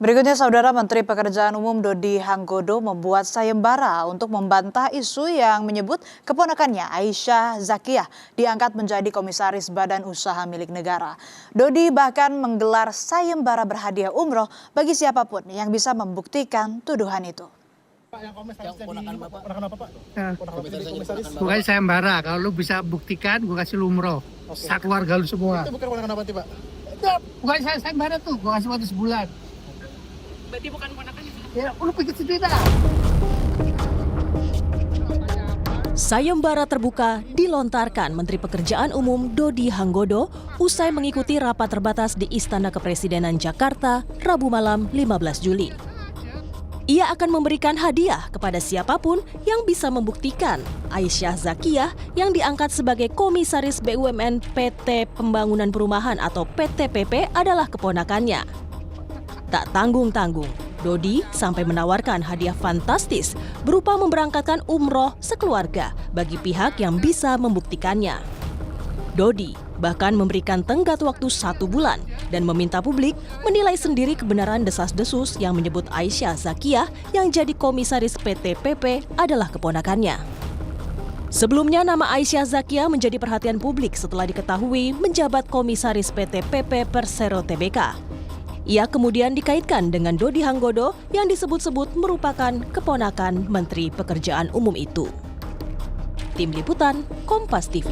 Berikutnya, Saudara Menteri Pekerjaan Umum Dodi Hanggodo membuat sayembara untuk membantah isu yang menyebut keponakannya Aisyah Zakiyah diangkat menjadi komisaris badan usaha milik negara. Dodi bahkan menggelar sayembara berhadiah umroh bagi siapapun yang bisa membuktikan tuduhan itu. Pak, yang ponakan apa, Pak? Bukan sayembara, kalau lu bisa buktikan, gue kasih lu umroh. Oke. Sakeluarga lu semua. Itu bukan ponakan apa, Pak? Bukan sayembara tuh, gue kasih waktu sebulan. Berarti bukan ponakannya. Ya, lu pikir sendiri dah. Sayembara terbuka dilontarkan Menteri Pekerjaan Umum Dodi Hanggodo usai mengikuti rapat terbatas di Istana Kepresidenan Jakarta Rabu malam 15 Juli. Ia akan memberikan hadiah kepada siapapun yang bisa membuktikan Aisyah Zakiyah yang diangkat sebagai Komisaris BUMN PT Pembangunan Perumahan atau PTPP adalah keponakannya. Tak tanggung-tanggung, Dodi sampai menawarkan hadiah fantastis berupa memberangkatkan umroh sekeluarga bagi pihak yang bisa membuktikannya. Dodi bahkan memberikan tenggat waktu 1 bulan dan meminta publik menilai sendiri kebenaran desas-desus yang menyebut Aisyah Zakiyah yang jadi komisaris PT PP adalah keponakannya. Sebelumnya nama Aisyah Zakiyah menjadi perhatian publik setelah diketahui menjabat komisaris PT PP Persero Tbk. Ia kemudian dikaitkan dengan Dodi Hanggodo yang disebut-sebut merupakan keponakan Menteri Pekerjaan Umum itu. Tim Liputan, Kompas TV.